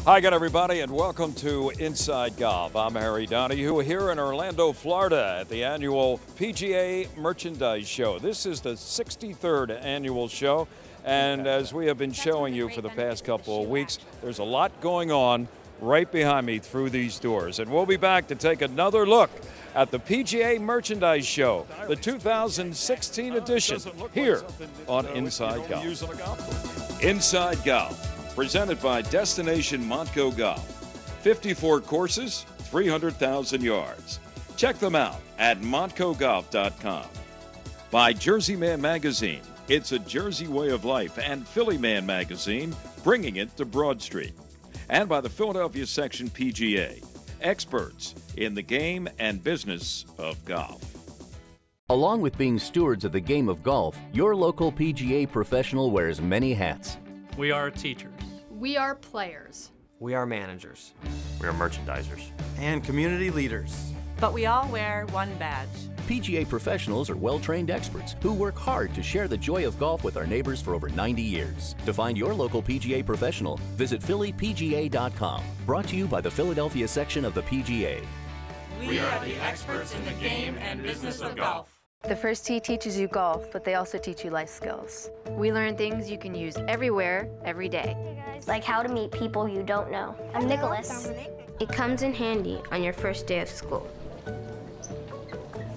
Hi again, everybody, and welcome to Inside Golf. I'm Harry Donahue here in Orlando, Florida at the annual PGA Merchandise Show. This is the 63rd annual show, and as we have been showing you for the past couple of weeks, there's a lot going on right behind me through these doors. And we'll be back to take another look at the PGA Merchandise Show, the 2016 edition, here on Inside Golf. Inside Golf, presented by Destination Montco Golf. 54 courses, 300,000 yards. Check them out at montcogolf.com. By Jersey Man Magazine, it's a Jersey way of life, and Philly Man Magazine, bringing it to Broad Street. And by the Philadelphia Section PGA, experts in the game and business of golf. Along with being stewards of the game of golf, your local PGA professional wears many hats. We are teachers. We are players. We are managers. We are merchandisers. And community leaders. But we all wear one badge. PGA professionals are well-trained experts who work hard to share the joy of golf with our neighbors for over 90 years. To find your local PGA professional, visit phillypga.com. Brought to you by the Philadelphia section of the PGA. We are the experts in the game and business of golf. The first tee teaches you golf, but they also teach you life skills. We learn things you can use everywhere, every day. Like how to meet people you don't know. I'm Nicholas. It comes in handy on your first day of school.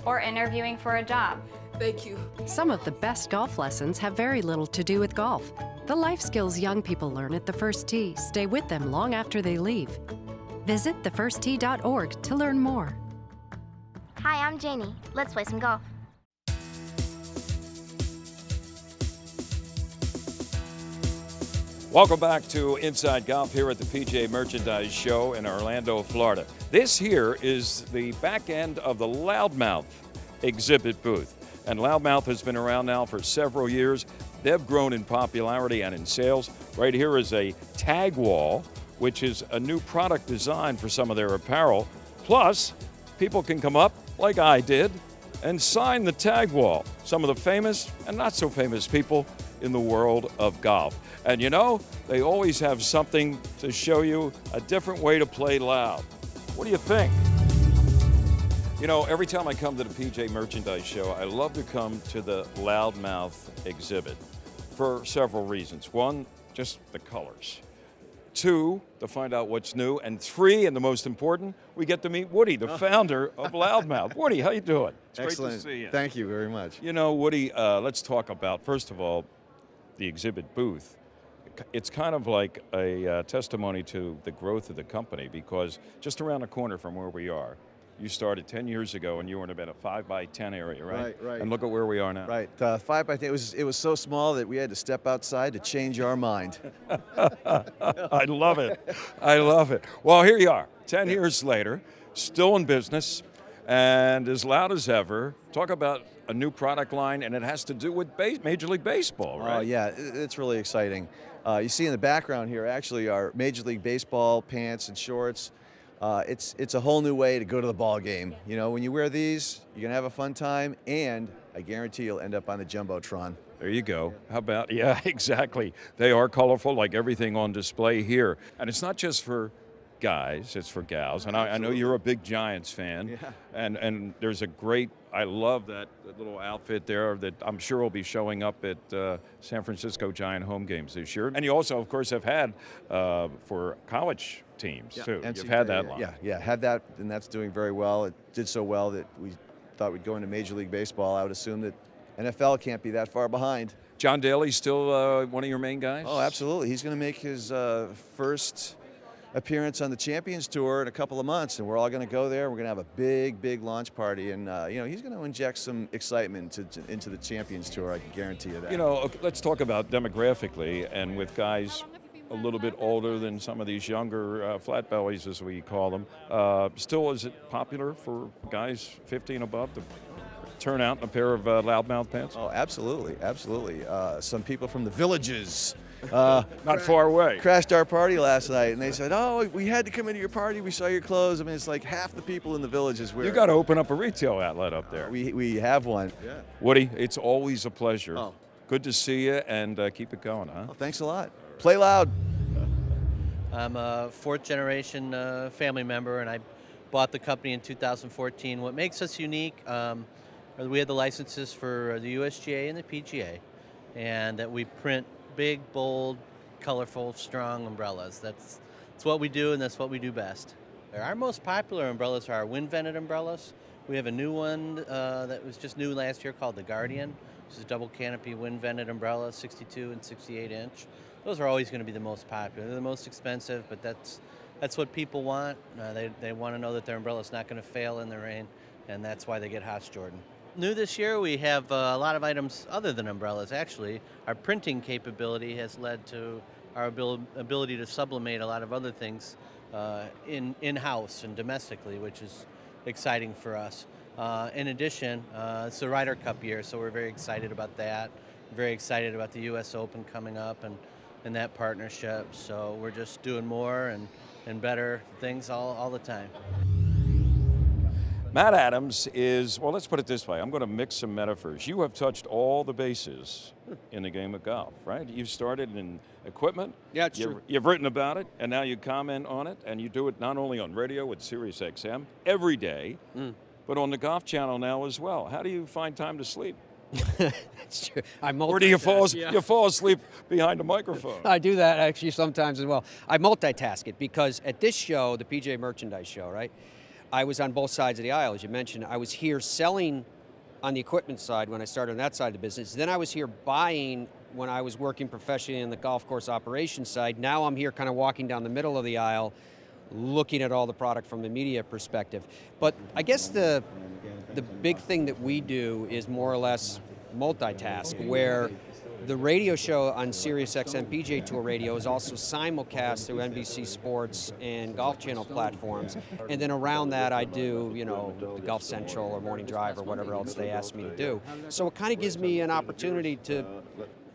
Or interviewing for a job. Thank you. Some of the best golf lessons have very little to do with golf. The life skills young people learn at the First Tee stay with them long after they leave. Visit thefirsttee.org to learn more. Hi, I'm Janie. Let's play some golf. Welcome back to Inside Golf here at the PGA Merchandise Show in Orlando, Florida. This here is the back end of the Loudmouth exhibit booth. And Loudmouth has been around now for several years. They've grown in popularity and in sales. Right here is a tag wall, which is a new product design for some of their apparel. Plus, people can come up, like I did, and sign the tag wall. Some of the famous and not so famous people in the world of golf. And you know, they always have something to show you, a different way to play loud. What do you think? You know, every time I come to the PGA Merchandise Show, I love to come to the Loudmouth exhibit for several reasons. One, just the colors. Two, to find out what's new. And three, and the most important, we get to meet Woody, the founder of Loudmouth. Woody, how you doing? It's Excellent. Great to see you. Thank you very much. You know, Woody, let's talk about, first of all, the exhibit booth. It's kind of like a testimony to the growth of the company, because just around the corner from where we are, you started 10 years ago and you were in about a 5x10 area, right? Right. And look at where we are now. Right, 5x10, it was so small that we had to step outside to change our mind. I love it. I love it. Well, here you are, 10 years later, still in business, and as loud as ever. Talk about a new product line, and it has to do with Major League Baseball, right? Oh, yeah, it's really exciting. You see in the background here actually are Major League Baseball pants and shorts. It's a whole new way to go to the ball game. You know, when you wear these, you're going to have a fun time, and I guarantee you'll end up on the Jumbotron. There you go. How about, yeah, exactly. They are colorful, like everything on display here. And it's not just for guys, it's for gals. And I know you're a big Giants fan. Yeah. And there's a great, I love that little outfit there that I'm sure will be showing up at San Francisco Giant home games this year. And you also, of course, have had for college teams, too. You've had that line. Yeah, had that, and that's doing very well. It did so well that we thought we'd go into Major League Baseball. I would assume that NFL can't be that far behind. John Daly's still one of your main guys? Oh, absolutely. He's going to make his first appearance on the Champions Tour in a couple of months, and we're all going to go there. We're going to have a big launch party, and you know, he's going to inject some excitement into the Champions Tour. I can guarantee you that. You know, let's talk about demographically, and with guys a little bit older than some of these younger flat bellies, as we call them. Still, is it popular for guys 50 and above to turn out in a pair of Loudmouth pants? Oh, absolutely. Some people from the villages. Not far away. Crashed our party last night, and they said, "Oh, we had to come into your party. We saw your clothes." I mean, it's like half the people in the villages wear. You got to open up a retail outlet up there. We have one. Yeah. Woody, it's always a pleasure. Oh. Good to see you, and keep it going, huh? Oh, thanks a lot. Play loud. I'm a fourth generation family member, and I bought the company in 2014. What makes us unique, we have the licenses for the USGA and the PGA, and that we print big, bold, colorful, strong umbrellas. That's what we do, and that's what we do best. Our most popular umbrellas are our wind-vented umbrellas. We have a new one that was just new last year called the Guardian, which is a double canopy wind-vented umbrella, 62 and 68 inch. Those are always going to be the most popular. They're the most expensive, but that's what people want. They want to know that their umbrella's not going to fail in the rain, and that's why they get Haas Jordan. New this year, we have a lot of items other than umbrellas, actually. Our printing capability has led to our ability to sublimate a lot of other things in-house and domestically, which is exciting for us. In addition, it's the Ryder Cup year, so we're very excited about that. Very excited about the U.S. Open coming up and that partnership. So we're just doing more and better things all the time. Matt Adams is, well, let's put it this way. I'm going to mix some metaphors. You have touched all the bases in the game of golf, right? You started in equipment. Yeah, it's true. You've written about it, and now you comment on it, and you do it not only on radio with Sirius XM every day, but on the Golf Channel now as well. How do you find time to sleep? That's true. Or do you fall asleep behind a microphone? I do that actually sometimes as well. I multitask it because at this show, the PGA Merchandise Show, right? I was on both sides of the aisle, as you mentioned. I was here selling on the equipment side when I started on that side of the business. Then I was here buying when I was working professionally on the golf course operations side. Now I'm here kind of walking down the middle of the aisle, looking at all the product from the media perspective. But I guess the big thing that we do is more or less multitask, where the radio show on Sirius XM PGA Tour Radio is also simulcast through NBC Sports and Golf Channel platforms. And then around that I do, you know, the Golf Central or Morning Drive or whatever else they ask me to do. So it kind of gives me an opportunity to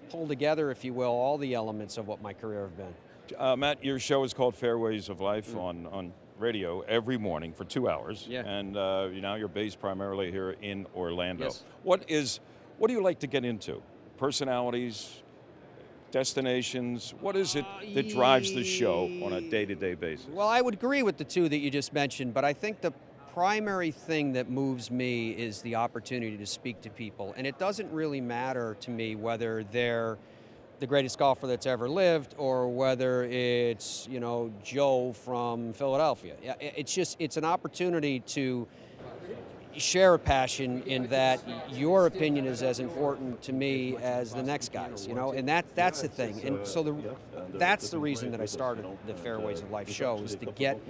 pull together, if you will, all the elements of what my career have been. Matt, your show is called Fairways of Life on radio every morning for 2 hours. Yeah. And now you're based primarily here in Orlando. Yes. What do you like to get into? Personalities, destinations, what is it that drives the show on a day-to-day basis? Well, I would agree with the two that you just mentioned, but I think the primary thing that moves me is the opportunity to speak to people. And it doesn't really matter to me whether they're the greatest golfer that's ever lived or whether it's, you know, Joe from Philadelphia. It's an opportunity to share a passion in that your opinion is as important to me as the next guy's, you know, and that's the thing. And so that's the reason that I started the Fairways of Life show, is to get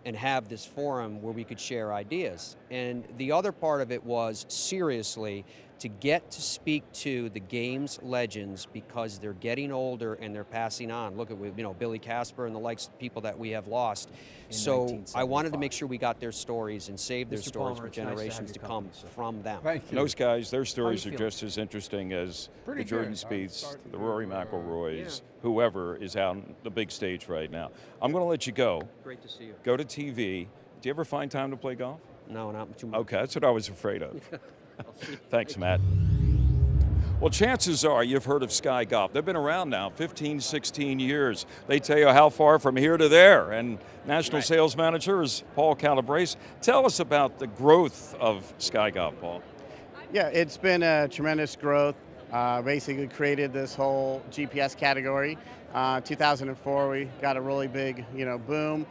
and have this forum where we could share ideas. And the other part of it was, seriously, to get to speak to the game's legends, because they're getting older and they're passing on. Look at, you know, Billy Casper and the likes of people that we have lost. So I wanted to make sure we got their stories and saved their stories for generations to come from them. Those guys, their stories are just as interesting as the Jordan Spieths, the Rory McIlroys, whoever is out on the big stage right now. I'm going to let you go. Great to see you. Go to TV. Do you ever find time to play golf? No, not too much. Okay, that's what I was afraid of. Thanks, Matt. Well, chances are you've heard of Sky Golf. They've been around now 15, 16 years. They tell you how far from here to there. And National Sales Manager is Paul Calabrese. Tell us about the growth of Sky Golf, Paul. Yeah, it's been a tremendous growth. Basically created this whole GPS category. 2004, we got a really big, boom.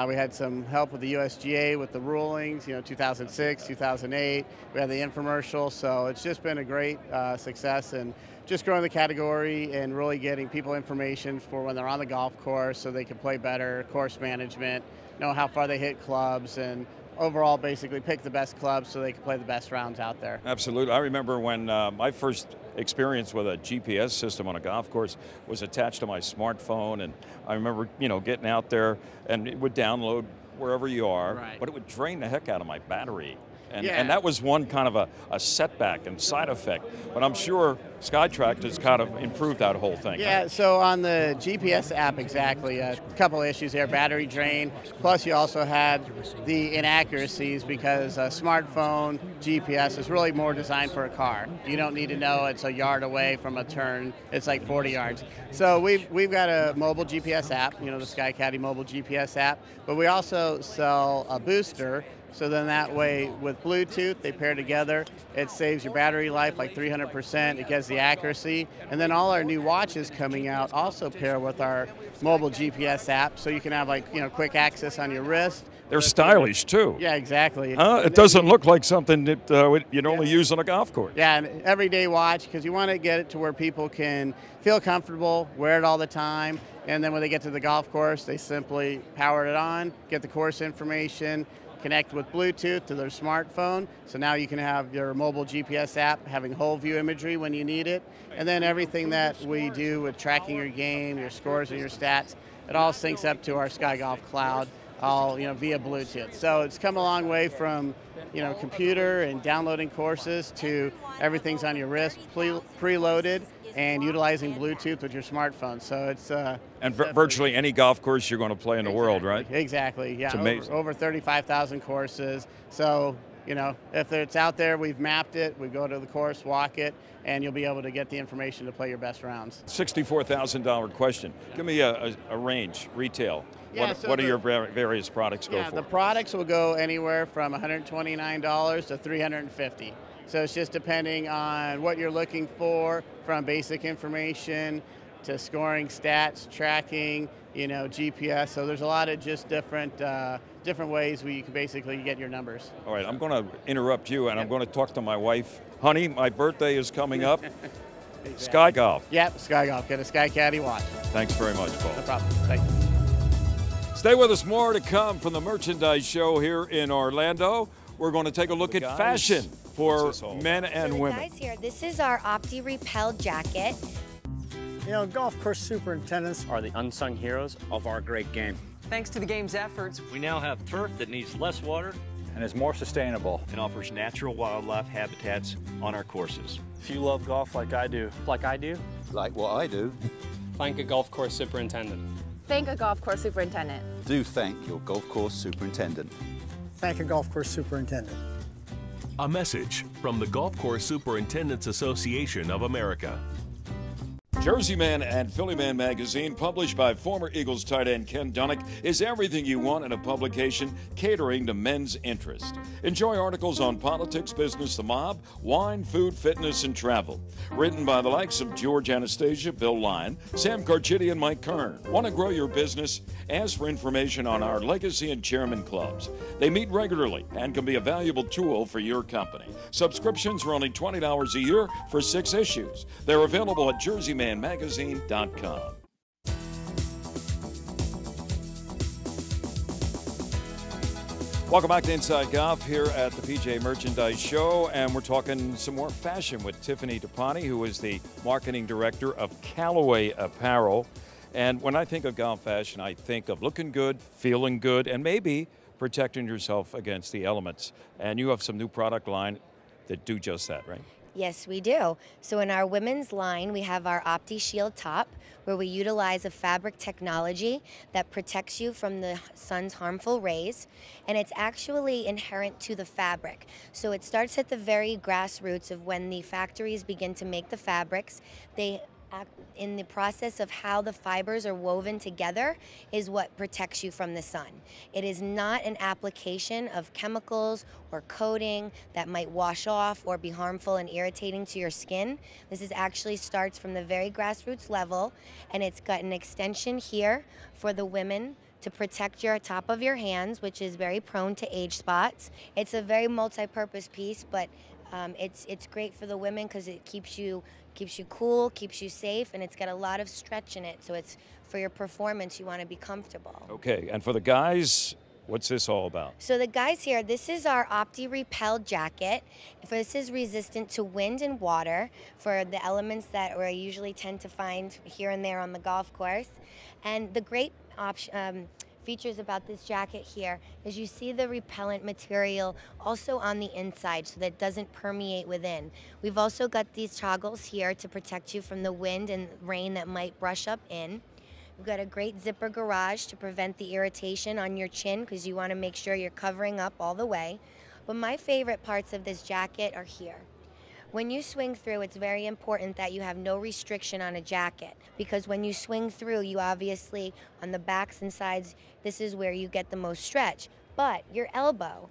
We had some help with the USGA with the rulings, 2006, 2008. We had the infomercial, so it's just been a great success, and just growing the category and really getting people information for when they're on the golf course so they can play better, course management, know how far they hit clubs, and overall basically pick the best clubs so they can play the best rounds out there. Absolutely. I remember when my first experience with a GPS system on a golf course was attached to my smartphone, and I remember, getting out there and it would download wherever you are, but it would drain the heck out of my battery. And that was one kind of a setback and side effect. But I'm sure SkyTrack has kind of improved that whole thing. Yeah, so on the GPS app, exactly, a couple of issues there, battery drain, plus you also had the inaccuracies because a smartphone GPS is really more designed for a car. You don't need to know it's a yard away from a turn, it's like 40 yards. So we've got a mobile GPS app, you know, the SkyCaddy mobile GPS app, but we also sell a booster. So then that way with Bluetooth, they pair together. It saves your battery life like 300%. It gets the accuracy. And then all our new watches coming out also pair with our mobile GPS app. So you can have like, you know, quick access on your wrist. They're stylish too. Yeah, exactly. It doesn't look like something that you'd only use on a golf course. Yeah, an everyday watch because you want to get it to where people can feel comfortable, wear it all the time. And then when they get to the golf course, they simply power it on, get the course information, connect with Bluetooth to their smartphone. So now you can have your mobile GPS app having whole view imagery when you need it. And then everything that we do with tracking your game, your scores and your stats, it all syncs up to our Sky Golf Cloud, all, you know, via Bluetooth. So it's come a long way from, you know, computer and downloading courses to everything's on your wrist, preloaded, and utilizing Bluetooth with your smartphone. So it's and virtually any golf course you're going to play in the world, right? Exactly. Yeah. It's amazing. Over 35,000 courses. So, you know, if it's out there, we've mapped it. We go to the course, walk it, and you'll be able to get the information to play your best rounds. $64,000 question. Give me a range, retail. Yeah, what do your various products go for? The products will go anywhere from $129 to $350. So it's just depending on what you're looking for, from basic information to scoring, stats, tracking, you know, GPS. So there's a lot of just different ways where you can basically get your numbers. All right, I'm going to interrupt you, and I'm going to talk to my wife. Honey, my birthday is coming up. Exactly. Sky Golf. Yep, Sky Golf. Get a SkyCaddy watch. Thanks very much, Paul. No problem. Thank you. Stay with us, more to come from the merchandise show here in Orlando. We're going to take a look at fashion for men and women. Guys here, this is our Opti Repel jacket. You know, golf course superintendents are the unsung heroes of our great game. Thanks to the game's efforts, we now have turf that needs less water and is more sustainable and offers natural wildlife habitats on our courses. If you love golf like I do, like what I do, thank a golf course superintendent. Thank a golf course superintendent. Do thank your golf course superintendent. Thank a golf course superintendent. A message from the Golf Course Superintendents Association of America. Jersey Man and Philly Man magazine, published by former Eagles tight end Ken Dunnick, is everything you want in a publication catering to men's interest. Enjoy articles on politics, business, the mob, wine, food, fitness, and travel. Written by the likes of George Anastasia, Bill Lyon, Sam Carchidi, and Mike Kern. Want to grow your business? Ask for information on our Legacy and Chairman Clubs. They meet regularly and can be a valuable tool for your company. Subscriptions are only $20 a year for 6 issues. They're available at jerseymanmagazine.com. Welcome back to Inside Golf here at the PGA Merchandise Show, and we're talking some more fashion with Tiffany DePani, who is the marketing director of Callaway Apparel. And when I think of golf fashion, I think of looking good, feeling good, and maybe protecting yourself against the elements. And you have some new product line that do just that, right? Yes, we do. So in our women's line, we have our Opti Shield top, where we utilize a fabric technology that protects you from the sun's harmful rays, and it's actually inherent to the fabric. So it starts at the very grassroots of when the factories begin to make the fabrics. They in the process of how the fibers are woven together is what protects you from the sun. It is not an application of chemicals or coating that might wash off or be harmful and irritating to your skin. This actually starts from the very grassroots level, and it's got an extension here for the women to protect your top of your hands, which is very prone to age spots. It's a very multi-purpose piece, but it's great for the women because it keeps you cool, keeps you safe, and it's got a lot of stretch in it. So it's for your performance, you want to be comfortable. Okay, and for the guys, what's this all about? So the guys here, this is our Opti Repel jacket. This is resistant to wind and water for the elements that we usually tend to find here and there on the golf course. And the great features about this jacket here is you see the repellent material also on the inside so that it doesn't permeate within. We've also got these toggles here to protect you from the wind and rain that might brush up in. We've got a great zipper garage to prevent the irritation on your chin because you want to make sure you're covering up all the way. But my favorite parts of this jacket are here. When you swing through, it's very important that you have no restriction on a jacket because when you swing through, you obviously, on the backs and sides, this is where you get the most stretch. But your elbow,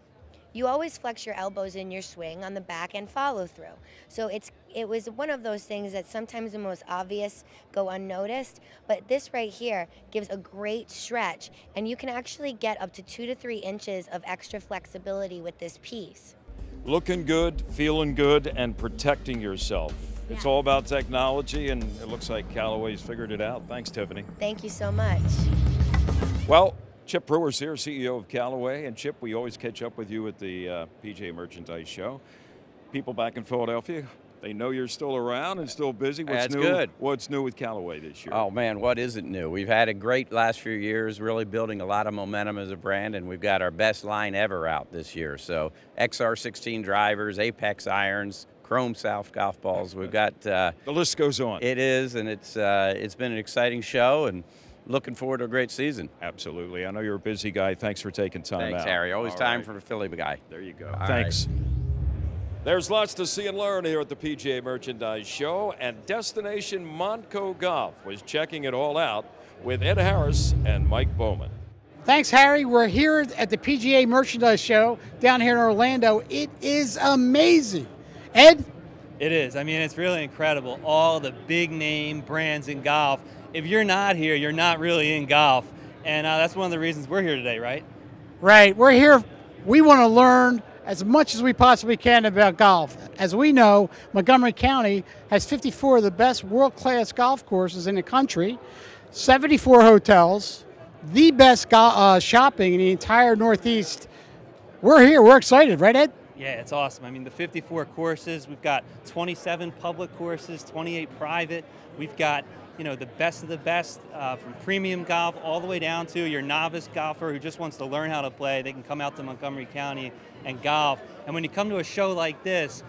you always flex your elbows in your swing on the back and follow through. So it was one of those things that sometimes the most obvious go unnoticed, but this right here gives a great stretch, and you can actually get up to 2 to 3 inches of extra flexibility with this piece. Looking good, feeling good, and protecting yourself. Yeah. It's all about technology, and it looks like Callaway's figured it out. Thanks, Tiffany. Thank you so much. Well, Chip Brewer's here, CEO of Callaway. And Chip, we always catch up with you at the PGA Merchandise Show. People back in Philadelphia, they know you're still around and still busy. What's That's new? good. What's new with Callaway this year? Oh man, what isn't new? We've had a great last few years, really building a lot of momentum as a brand, and we've got our best line ever out this year. So XR16 drivers, Apex irons, Chrome South golf balls. We've got the list goes on. It is, and it's been an exciting show, and looking forward to a great season. Absolutely. I know you're a busy guy. Thanks for taking time out. Thanks, Harry. Always All time right. for the Philly guy. There you go. All Thanks. right. There's lots to see and learn here at the PGA Merchandise Show, and Destination Montco Golf was checking it all out with Ed Harris and Mike Bowman. Thanks, Harry. We're here at the PGA Merchandise Show down here in Orlando. It is amazing. Ed? It is. I mean, it's really incredible. All the big name brands in golf. If you're not here, you're not really in golf. And that's one of the reasons we're here today, right? Right. We're here. We want to learn as much as we possibly can about golf. As we know, Montgomery County has 54 of the best world-class golf courses in the country, 74 hotels, the best shopping in the entire Northeast. We're here. We're excited, right, Ed? Yeah, it's awesome. I mean, the 54 courses, we've got 27 public courses, 28 private. We've got, you know, the best of the best from premium golf all the way down to your novice golfer who just wants to learn how to play. They can come out to Montgomery County and golf. And when you come to a show like this,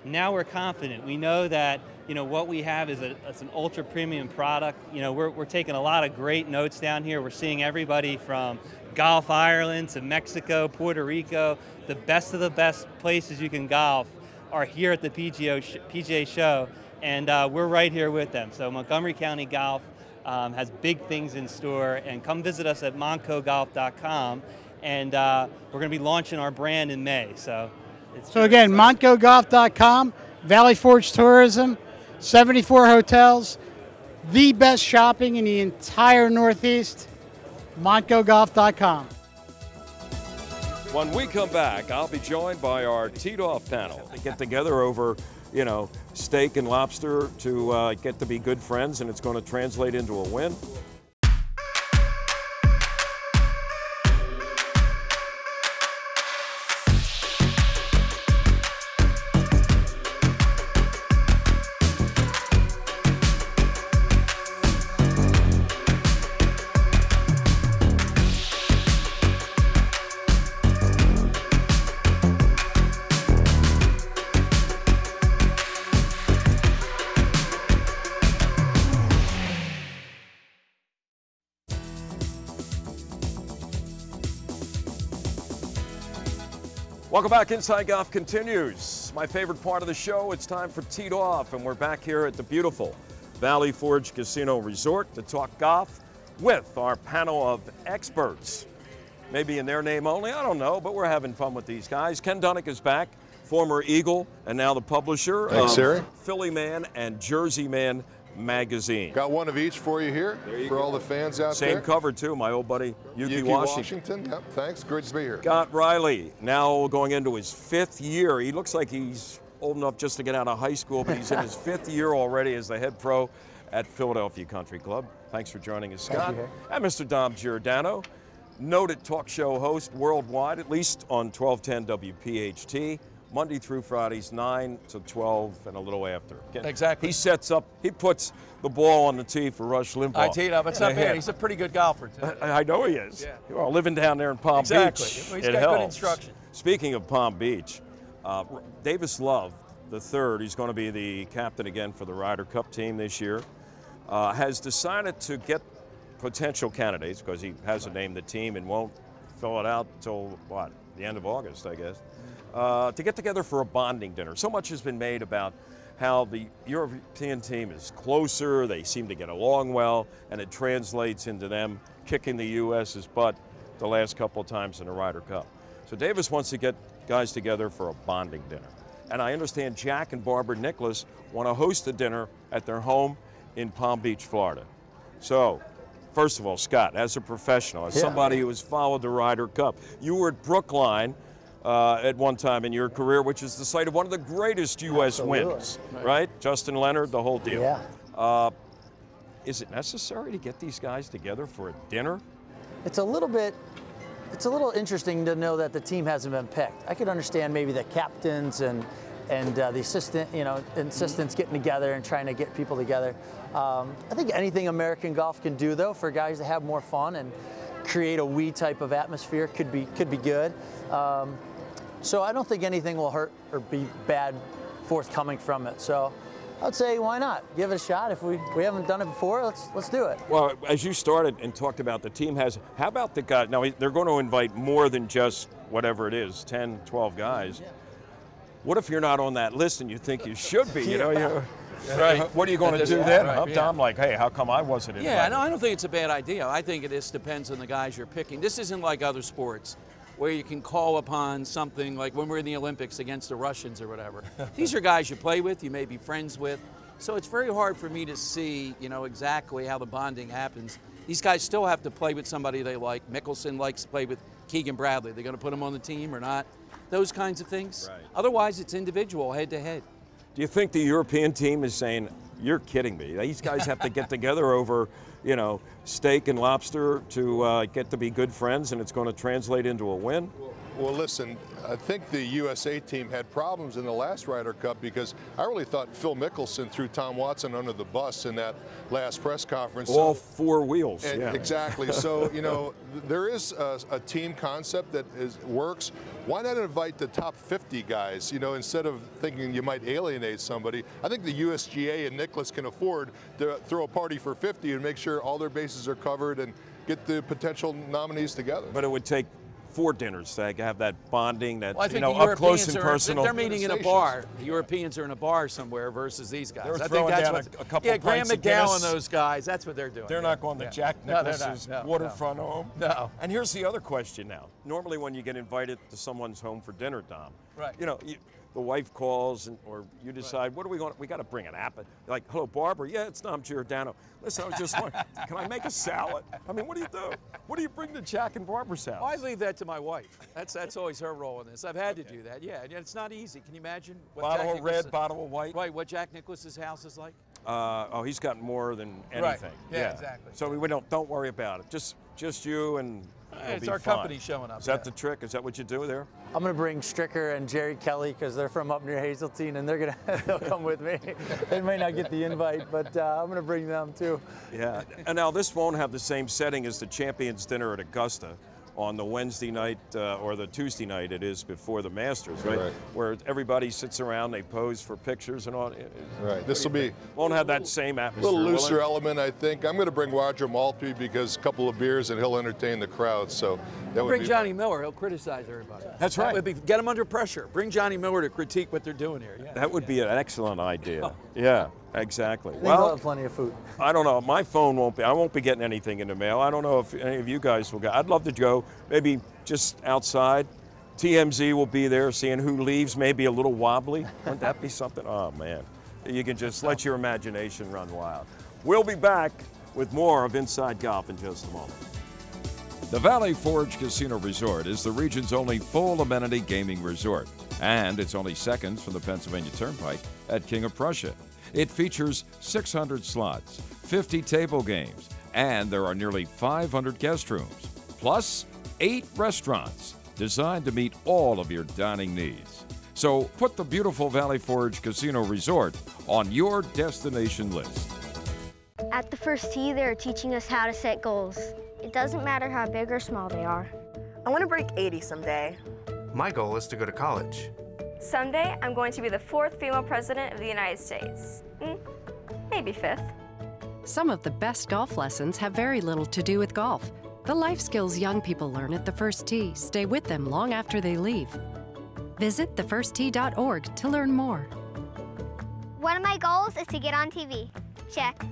now we're confident. We know that, you know, what we have is it's an ultra premium product. You know, we're taking a lot of great notes down here. We're seeing everybody from Golf Ireland to Mexico, Puerto Rico. The best of the best places you can golf are here at the PGA show, and we're right here with them. So Montgomery County Golf has big things in store, and come visit us at montcogolf.com, and we're going to be launching our brand in May. So again, montcogolf.com, Valley Forge Tourism, 74 hotels, the best shopping in the entire Northeast, montcogolf.com. When we come back, I'll be joined by our teed-off panel to get together over, you know, steak and lobster to get to be good friends, and it's going to translate into a win. Welcome back. Inside Golf continues. My favorite part of the show, it's time for Teed Off, and we're back here at the beautiful Valley Forge Casino Resort to talk golf with our panel of experts. Maybe in their name only, I don't know, but we're having fun with these guys. Ken Dunnick is back, former Eagle and now the publisher of Philly Man and Jersey Man magazine. Got one of each for you here for all the fans out there. Same cover too, my old buddy Yuki Washington. Yep, thanks. Great to be here. Scott Riley, now going into his 5th year. He looks like he's old enough just to get out of high school, but he's in his 5th year already as the head pro at Philadelphia Country Club. Thanks for joining us, Scott. And Mr. Dom Giordano, noted talk show host worldwide, at least on 1210 WPHT, Monday through Fridays, 9 to 12 and a little after. Exactly. He sets up, he puts the ball on the tee for Rush Limbaugh. I tee it up. It's not bad. He's a pretty good golfer, too. I know he is. Yeah. Well, living down there in Palm Exactly. Beach, He's it got helps. good instruction. Speaking of Palm Beach, Davis Love, the third, he's going to be the captain again for the Ryder Cup team this year, has decided to get potential candidates, because he hasn't named the team and won't fill it out until, what, the end of August, I guess, to get together for a bonding dinner. So much has been made about how the European team is closer, they seem to get along well, and it translates into them kicking the U.S.'s butt the last couple of times in the Ryder Cup. So Davis wants to get guys together for a bonding dinner. And I understand Jack and Barbara Nicholas want to host a dinner at their home in Palm Beach, Florida. So, first of all, Scott, as a professional, as somebody who has followed the Ryder Cup, you were at Brookline at one time in your career, which is the site of one of the greatest U.S. wins, right? Justin Leonard, the whole deal. Yeah. Is it necessary to get these guys together for a dinner? It's a little interesting to know that the team hasn't been picked. I could understand maybe the captains and the assistants getting together and trying to get people together. I think anything American golf can do, though, for guys to have more fun and create a we type of atmosphere could be good. So I don't think anything will hurt or be bad forthcoming from it. So I'd say, why not? Give it a shot. If we haven't done it before, let's do it. Well, as you started and talked about, the team has, how about the guys? Now, they're going to invite more than just whatever it is, 10, 12 guys. What if you're not on that list and you think you should be? You know, Right. What are you going to do then? Right, I'm like, hey, how come I wasn't invited? Yeah, no, I don't think it's a bad idea. I think it just depends on the guys you're picking. This isn't like other sports where you can call upon something like when we're in the Olympics against the Russians or whatever. These are guys you play with, you may be friends with. So it's very hard for me to see, exactly how the bonding happens. These guys still have to play with somebody they like. Mickelson likes to play with Keegan Bradley. They're going to put him on the team or not? Those kinds of things. Right. Otherwise, it's individual, head to head. Do you think the European team is saying, you're kidding me? These guys have to get together over, steak and lobster to get to be good friends, and it's going to translate into a win? Well, listen, I think the USA team had problems in the last Ryder Cup because I really thought Phil Mickelson threw Tom Watson under the bus in that last press conference. All four wheels, yeah. Exactly. So, there is a team concept that works. Why not invite the top 50 guys, instead of thinking you might alienate somebody? I think the USGA and Nicklaus can afford to throw a party for 50 and make sure all their bases are covered and get the potential nominees together. But it would take 4 dinners to have that bonding, that, well, I think up close and personal. They're meeting in a bar. The Europeans are in a bar somewhere versus these guys. They're I think that's down what a couple Graham pints of McDowell Guinness. and those guys, that's what they're doing. They're not going to Jack Nicklaus's waterfront home. No. And here's the other question now. Normally when you get invited to someone's home for dinner, Dom, right. The wife calls or you decide, what are we going to, we got to bring an apple. Like, hello, Barbara. Yeah, it's Dom Giordano. Listen, I was just wondering, can I make a salad? I mean, what do you do? What do you bring to Jack and Barbara's house? Well, I leave that to my wife. That's always her role in this. I've had to do that. Yeah, and it's not easy. Can you imagine what bottle of red, bottle of white? Right, what Jack Nicklaus's house is like? He's got more than anything. Right. Yeah, exactly. So we don't worry about it. Just you and it's our company showing up. Is that the trick? Is that what you do there? I'm going to bring Stricker and Jerry Kelly because they're from up near Hazeltine, and they'll come with me. They may not get the invite, but I'm going to bring them too. Yeah. And now this won't have the same setting as the Champions Dinner at Augusta on the Wednesday night or the Tuesday night it is before the Masters, right? Where everybody sits around, they pose for pictures and all. Right. This will be won't have that same atmosphere. A little looser element, I think. I'm going to bring Roger Maltby because a couple of beers and he'll entertain the crowd. So that would bring be Johnny Miller. He'll criticize everybody. That's right. That would be, get them under pressure. Bring Johnny Miller to critique what they're doing here. Yeah. That would be an excellent idea. Yeah. Exactly. Well, have plenty of food. I don't know. My phone won't be. I won't be getting anything in the mail. I don't know if any of you guys will go. I'd love to go. Maybe just outside. TMZ will be there, seeing who leaves. Maybe a little wobbly. Wouldn't that be something? Oh man, you can just let your imagination run wild. We'll be back with more of Inside Golf in just a moment. The Valley Forge Casino Resort is the region's only full amenity gaming resort, and it's only seconds from the Pennsylvania Turnpike at King of Prussia. It features 600 slots, 50 table games, and there are nearly 500 guest rooms, plus 8 restaurants designed to meet all of your dining needs. So put the beautiful Valley Forge Casino Resort on your destination list. At the first tee, they're teaching us how to set goals. It doesn't matter how big or small they are. I want to break 80 someday. My goal is to go to college. Someday, I'm going to be the 4th female president of the United States. Maybe 5th. Some of the best golf lessons have very little to do with golf. The life skills young people learn at the first tee stay with them long after they leave. Visit thefirsttee.org to learn more. One of my goals is to get on TV. Check.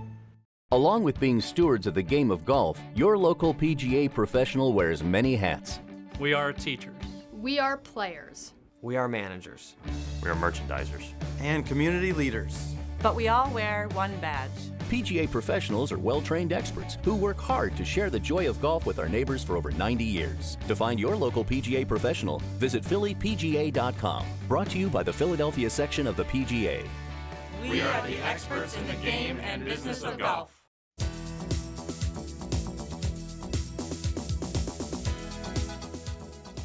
Along with being stewards of the game of golf, your local PGA professional wears many hats. We are teachers. We are players. We are managers. We are merchandisers. And community leaders. But we all wear one badge. PGA professionals are well-trained experts who work hard to share the joy of golf with our neighbors for over 90 years. To find your local PGA professional, visit phillypga.com. Brought to you by the Philadelphia section of the PGA. We are the experts in the game and business of golf.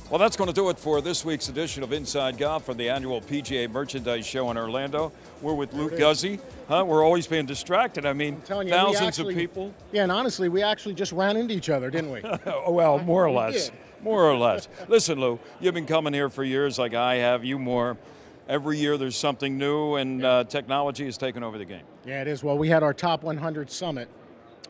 Well, that's going to do it for this week's edition of Inside Golf from the annual PGA Merchandise Show in Orlando. We're with Luke Guzzi. We're always being distracted. I mean, thousands of people. Yeah, and honestly, we actually just ran into each other, didn't we? Well, more or less. More or less. Listen, Lou, you've been coming here for years like I have, you more. Every year there's something new, and technology has taken over the game. Yeah, it is. Well, we had our Top 100 Summit.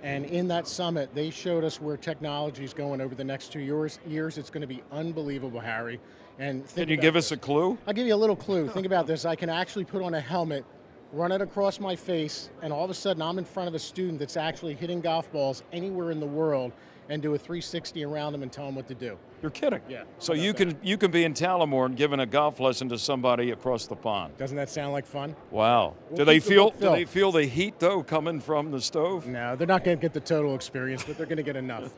And in that summit, they showed us where technology is going over the next 2 years. It's going to be unbelievable, Harry. And can you give us a clue? I'll give you a little clue. Think about this. I can actually put on a helmet, run it across my face, and all of a sudden I'm in front of a student that's actually hitting golf balls anywhere in the world and do a 360 around them and tell them what to do. You're kidding. Yeah. So you can be in Talamore and giving a golf lesson to somebody across the pond. Doesn't that sound like fun? Wow. Do they feel the heat though coming from the stove? No, they're not going to get the total experience, but they're going to get enough.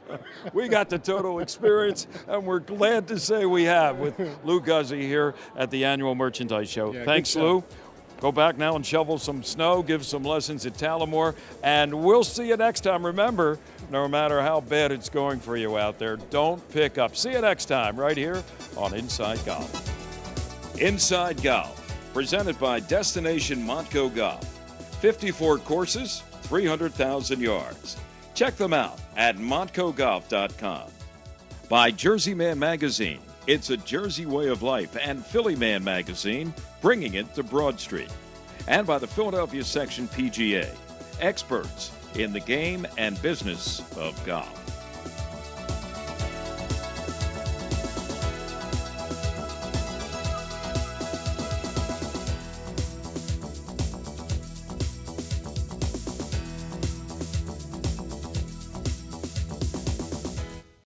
We got the total experience, and we're glad to say we have with Lou Guzzi here at the annual Merchandise Show. Yeah, thanks, Lou. Go back now and shovel some snow, give some lessons at Talamore, and we'll see you next time. Remember, no matter how bad it's going for you out there, don't pick up. See you next time right here on Inside Golf. Inside Golf, presented by Destination Montco Golf. 54 courses, 300,000 yards. Check them out at montcogolf.com. By Jersey Man Magazine. It's a Jersey way of life, and Philly Man Magazine, bringing it to Broad Street. And by the Philadelphia section PGA, experts in the game and business of golf.